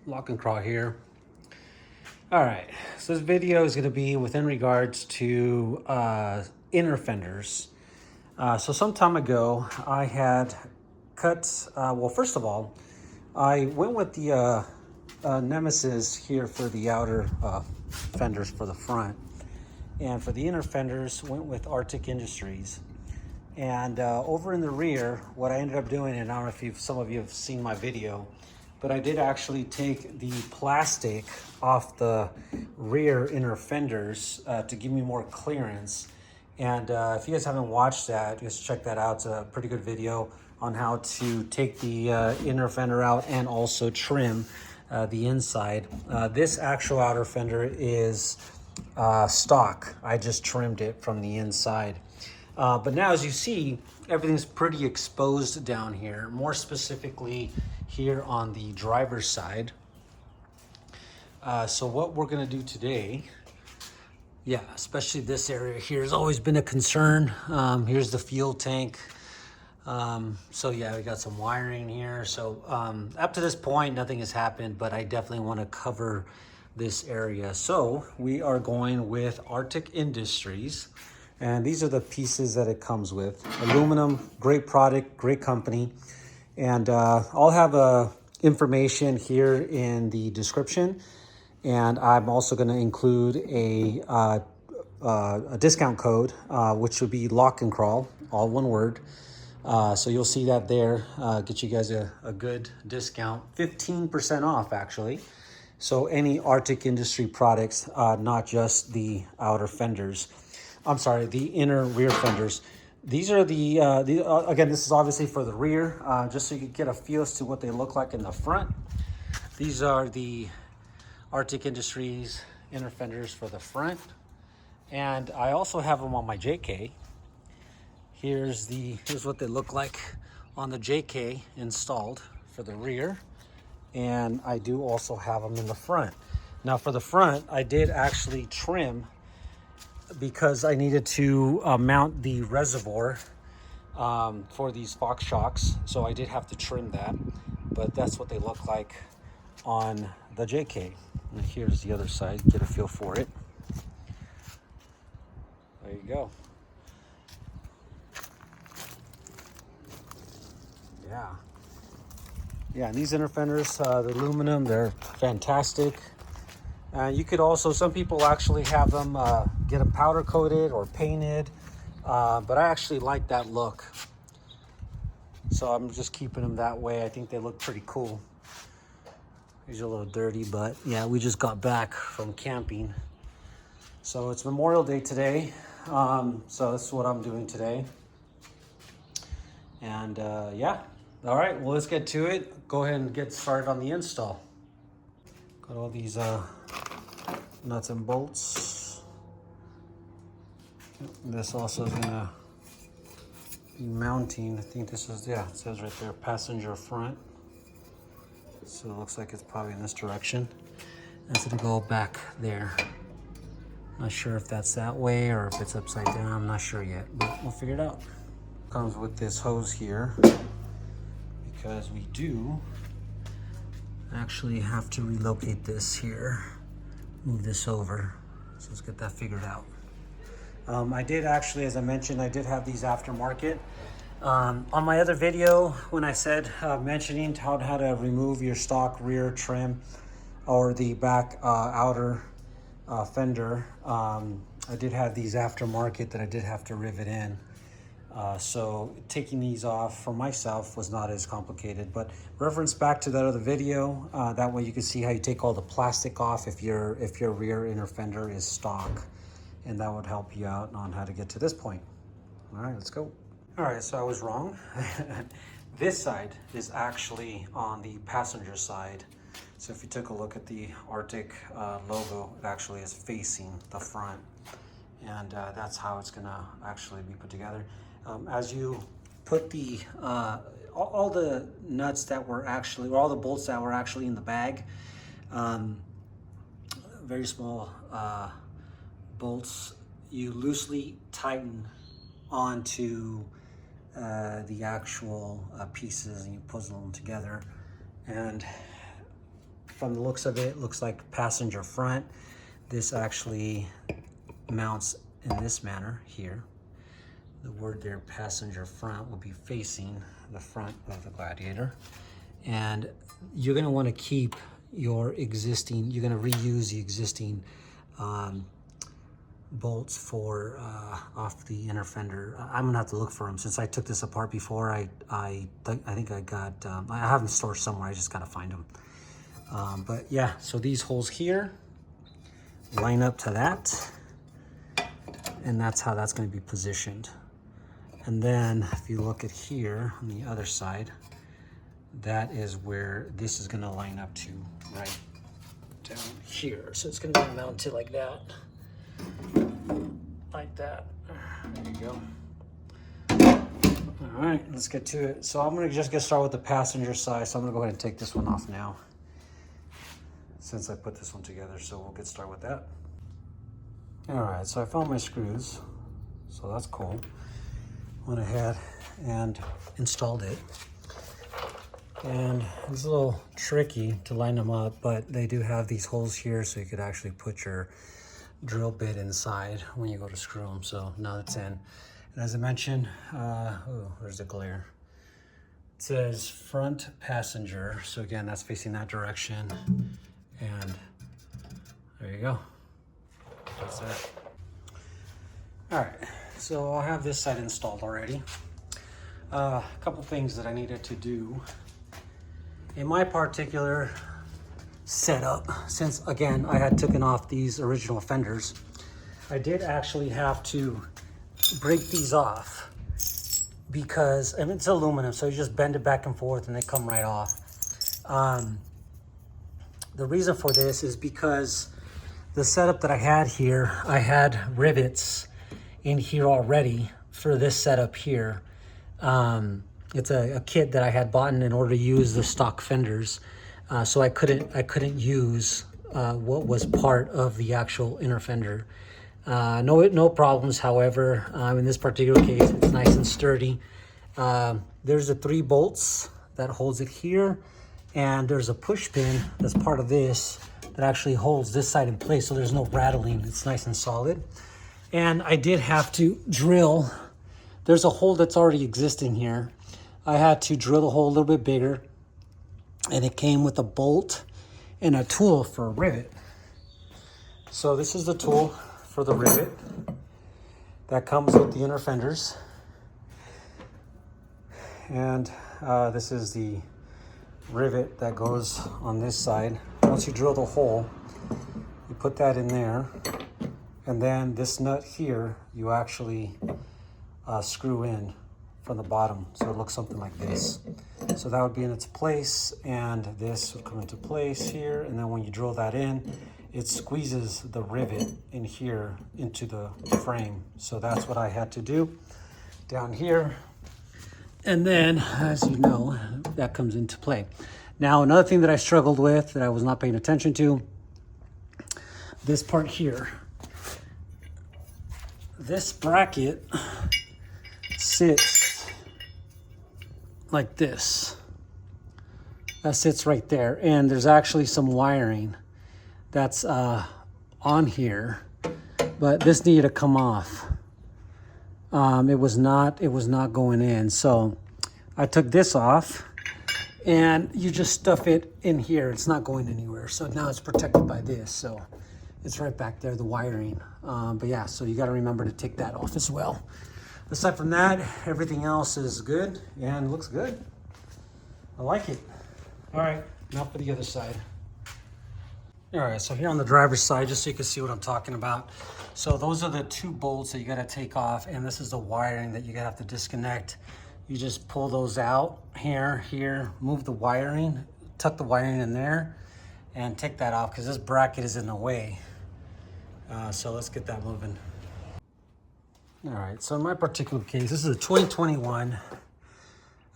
Lock and Crawl here. All right, so this video is going to be within regards to inner fenders. So some time ago, I had cut, well, first of all, I went with the Nemesis here for the outer fenders for the front. And for the inner fenders, went with Artec Industries. And over in the rear, what I ended up doing, and I don't know if some of you have seen my video, but I did actually take the plastic off the rear inner fenders to give me more clearance. And if you guys haven't watched that, just check that out. It's a pretty good video on how to take the inner fender out and also trim the inside. This actual outer fender is stock. I just trimmed it from the inside. But now, as you see, everything's pretty exposed down here, more specifically here on the driver's side. So what we're gonna do today, yeah, especially this area here has always been a concern. Here's the fuel tank. So yeah, we got some wiring here. So up to this point, nothing has happened, but I definitely wanna cover this area. So we are going with Artec Industries. And these are the pieces that it comes with. Aluminum, great product, great company. And I'll have information here in the description. And I'm also gonna include a discount code, which would be Lock and Crawl, all one word. So you'll see that there, get you guys a good discount, 15% off actually. So any Artec Industry products, not just the outer fenders. I'm sorry, the inner rear fenders. These are again, this is obviously for the rear, just so you can get a feel as to what they look like in the front. These are the Artec Industries inner fenders for the front. And I also have them on my JK. Here's what they look like on the JK installed for the rear. And I do also have them in the front. Now for the front, I did actually trim because I needed to mount the reservoir for these Fox shocks. So I did have to trim that, but that's what they look like on the JK. And here's the other side, get a feel for it. There you go. Yeah, and these inner fenders, the aluminum, they're fantastic. You could also, some people actually have them get them powder coated or painted, but I actually like that look. So I'm just keeping them that way. I think they look pretty cool. These are a little dirty, but yeah, we just got back from camping. So it's Memorial Day today. So this is what I'm doing today. And yeah, all right, well, let's get to it. Go ahead and get started on the install. Got all these nuts and bolts. This also is gonna be mounting. I think this is, yeah, it says right there, passenger front. So it looks like it's probably in this direction. That's gonna go back there. Not sure if that's that way or if it's upside down. I'm not sure yet, but we'll figure it out. Comes with this hose here because we do actually have to relocate this here, move this over. So let's get that figured out. I did actually, as I mentioned, I did have these aftermarket. On my other video, when I said, mentioning how to remove your stock rear trim or the back outer fender, I did have these aftermarket that I did have to rivet in. So taking these off for myself was not as complicated, but reference back to that other video. That way you can see how you take all the plastic off if your rear inner fender is stock, and that would help you out on how to get to this point. All right, let's go. All right, so I was wrong. This side is actually on the passenger side. So if you took a look at the Artec logo, it actually is facing the front. And that's how it's gonna actually be put together. As you put the, all the nuts that were actually, or all the bolts that were actually in the bag, very small bolts, you loosely tighten onto the actual pieces and you puzzle them together. And from the looks of it, looks like passenger front. This actually mounts in this manner here. The word there, passenger front, will be facing the front of the Gladiator. And you're gonna wanna keep your existing, you're gonna reuse the existing bolts for off the inner fender. I'm gonna have to look for them since I took this apart before. I think I got, I have them stored somewhere, I just gotta find them. But yeah, so these holes here line up to that, and that's how that's gonna be positioned. And then if you look at here on the other side, that is where this is gonna line up to, right down here. So it's gonna be mounted like that. Like that. There you go. All right, let's get to it. So I'm gonna just get started with the passenger side. So I'm gonna go ahead and take this one off now, since I put this one together. So we'll get started with that. All right, so I found my screws. So that's cool. Went ahead and installed it. And it's a little tricky to line them up, but they do have these holes here so you could actually put your drill bit inside when you go to screw them. So now it's in. And as I mentioned, oh, there's the glare. It says front passenger. So again, that's facing that direction. And there you go. That's that. All right, so I have this side installed already. A couple things that I needed to do. In my particular setup, since again I had taken off these original fenders, I did actually have to break these off because, and it's aluminum, so you just bend it back and forth and they come right off. The reason for this is because the setup that I had here, I had rivets in here already for this setup here. It's a kit that I had bought in order to use the stock fenders. So I couldn't use what was part of the actual inner fender. No problems, however. In this particular case, it's nice and sturdy. There's the 3 bolts that holds it here, and there's a push pin that's part of this that actually holds this side in place, so there's no rattling. It's nice and solid. And I did have to drill. There's a hole that's already existing here. I had to drill the hole a little bit bigger, and it came with a bolt and a tool for a rivet. So this is the tool for the rivet that comes with the inner fenders. And this is the rivet that goes on this side. Once you drill the hole, you put that in there, and then this nut here, you actually screw in from the bottom, so it looks something like this. So that would be in its place, and this would come into place here, and then when you drill that in, it squeezes the rivet in here into the frame. So that's what I had to do down here. And then, as you know, that comes into play. Now, another thing that I struggled with that I was not paying attention to, this part here. This bracket sits like this. That sits right there, and there's actually some wiring that's on here, but this needed to come off. It was not going in, so I took this off, and you just stuff it in here. It's not going anywhere, so now it's protected by this, so it's right back there, the wiring. But yeah, so you got to remember to take that off as well. Aside from that, everything else is good and looks good. I like it. All right, now for the other side. All right, so here on the driver's side, just so you can see what I'm talking about. So those are the 2 bolts that you gotta take off, and this is the wiring that you're gonna have to disconnect. You just pull those out here, move the wiring, tuck the wiring in there, and take that off because this bracket is in the way. So let's get that moving. All right, so in my particular case, this is a 2021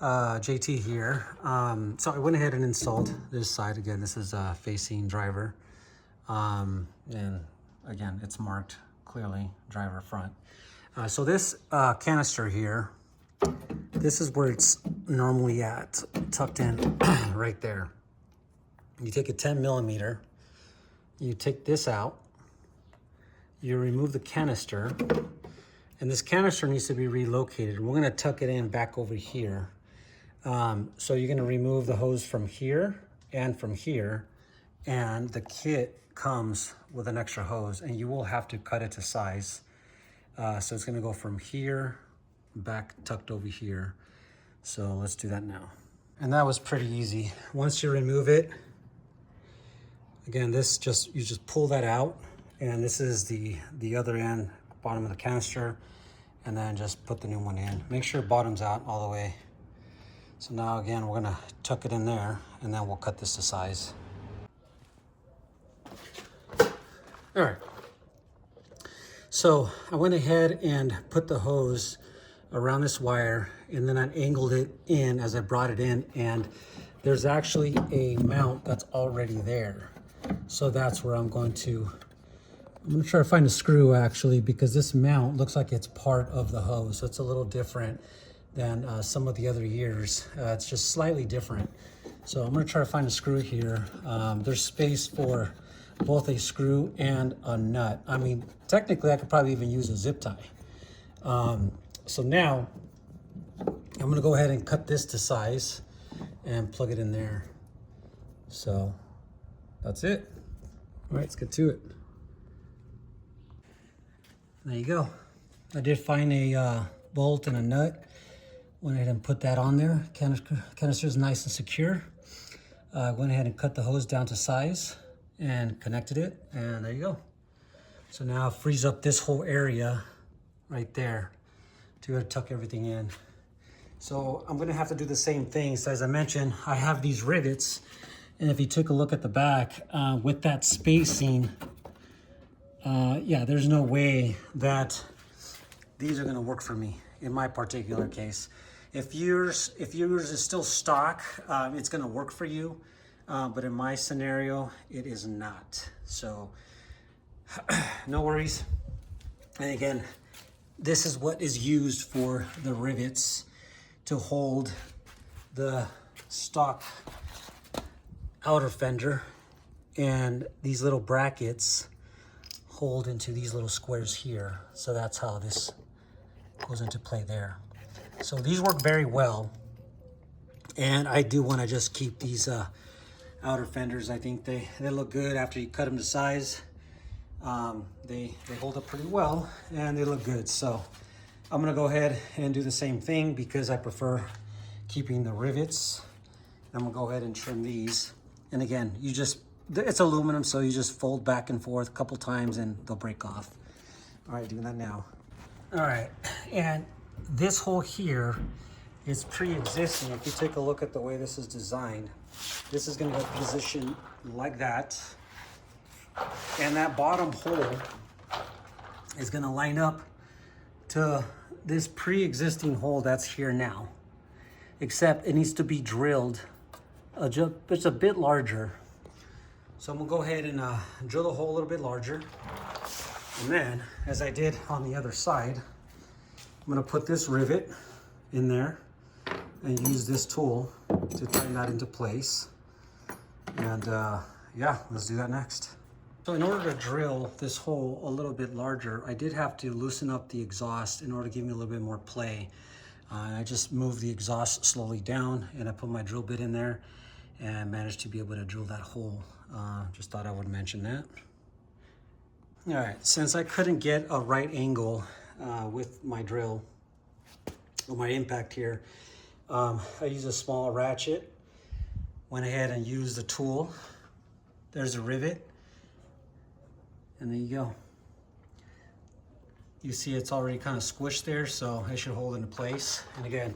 JT here. So I went ahead and installed this side. Again, this is facing driver. And again, it's marked clearly driver front. So this canister here, this is where it's normally at, tucked in right there. You take a 10 millimeter, you take this out, you remove the canister, and this canister needs to be relocated. We're gonna tuck it in back over here. So you're gonna remove the hose from here and from here, and the kit comes with an extra hose, and you will have to cut it to size. So it's gonna go from here, back tucked over here. So let's do that now. And that was pretty easy. Once you remove it, again, you just pull that out, and this is the other end, bottom of the canister, and then just put the new one in. Make sure it bottoms out all the way. So now again, we're gonna tuck it in there, and then we'll cut this to size. All right. So I went ahead and put the hose around this wire, and then I angled it in as I brought it in, and there's actually a mount that's already there. So that's where I'm gonna try to find a screw actually, because this mount looks like it's part of the hose. So it's a little different than some of the other years. It's just slightly different. So I'm gonna try to find a screw here. There's space for both a screw and a nut. I mean, technically I could probably even use a zip tie. So now I'm gonna go ahead and cut this to size and plug it in there. So that's it. All right, let's get to it. There you go. I did find a bolt and a nut. Went ahead and put that on there. Canister is nice and secure. Went ahead and cut the hose down to size and connected it, and there you go. So now it frees up this whole area right there to tuck everything in. So I'm gonna have to do the same thing. So as I mentioned, I have these rivets, and if you took a look at the back, with that spacing, yeah, there's no way that these are gonna work for me in my particular case. If yours is still stock, it's gonna work for you. But in my scenario, it is not. So no worries. And again, this is what is used for the rivets to hold the stock outer fender, and these little brackets hold into these little squares here. So that's how this goes into play there. So these work very well, and I do want to just keep these outer fenders. I think they look good after you cut them to size. They hold up pretty well, and they look good. So I'm gonna go ahead and do the same thing because I prefer keeping the rivets. I'm gonna go ahead and trim these. And again, it's aluminum, so you just fold back and forth a couple times and they'll break off. All right, doing that now. All right, and this hole here is pre-existing. If you take a look at the way this is designed, this is gonna go positioned like that. And that bottom hole is gonna line up to this pre-existing hole that's here now. Except it needs to be drilled just a bit larger. So I'm gonna go ahead and drill the hole a little bit larger. And then, as I did on the other side, I'm gonna put this rivet in there and use this tool to tighten that into place. And yeah, let's do that next. So in order to drill this hole a little bit larger, I did have to loosen up the exhaust in order to give me a little bit more play. I just moved the exhaust slowly down, and I put my drill bit in there and managed to be able to drill that hole. Just thought I would mention that. All right, since I couldn't get a right angle with my drill, or my impact here, I used a small ratchet, went ahead and used the tool. There's a rivet, and there you go. You see it's already kind of squished there, so it should hold into place. And again,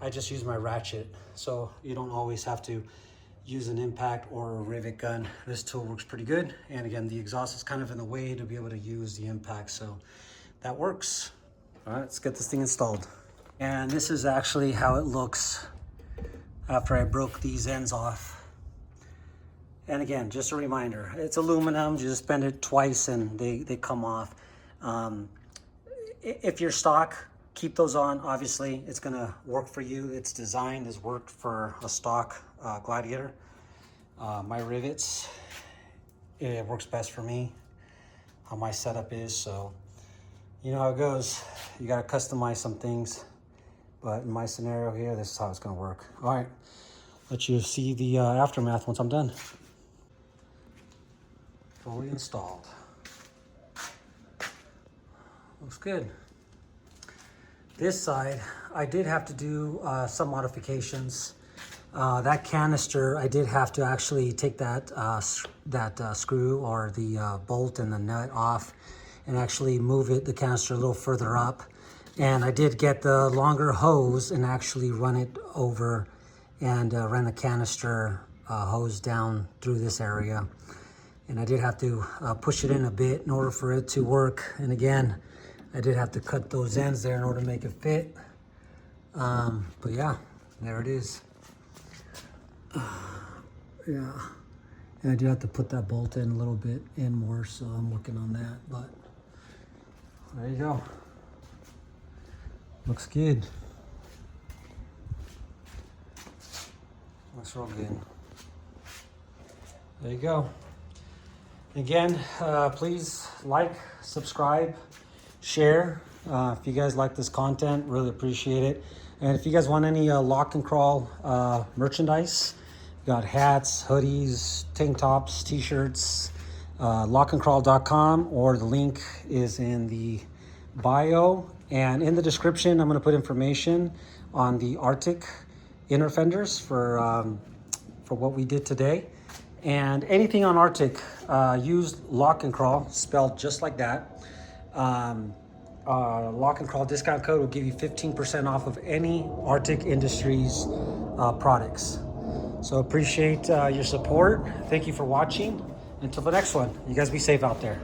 I just use my ratchet, so you don't always have to use an impact or a rivet gun. This tool works pretty good. And again, the exhaust is kind of in the way to be able to use the impact, so that works. All right, let's get this thing installed. And this is actually how it looks after I broke these ends off. And again, just a reminder, it's aluminum. You just bend it twice and they come off. If you're stock, keep those on. Obviously, it's gonna work for you. It's designed, it's worked for a stock Gladiator. My rivets, it works best for me, how my setup is. So you know how it goes. You gotta customize some things. But in my scenario here, this is how it's gonna work. All right, let you see the aftermath once I'm done. Fully installed. Looks good. This side, I did have to do some modifications. That canister, I did have to actually take that screw or the bolt and the nut off and actually move the canister a little further up. And I did get the longer hose and actually run it over and ran the canister hose down through this area. And I did have to push it in a bit in order for it to work. And again, I did have to cut those ends there in order to make it fit. But yeah, there it is. Yeah, and I do have to put that bolt in a little bit in more, so I'm working on that. But there you go. Looks good. Looks real good. There you go. Again, please like, subscribe, share. If you guys like this content, really appreciate it. And if you guys want any Lock and Crawl merchandise, we got hats, hoodies, tank tops, t-shirts, lockandcrawl.com, or the link is in the bio. And in the description, I'm going to put information on the Artec inner fenders for what we did today. And anything on Artec, use Lock and Crawl, spelled just like that. Lock and Crawl discount code will give you 15% off of any Artec Industries products. So appreciate your support. Thank you for watching. Until the next one, you guys be safe out there.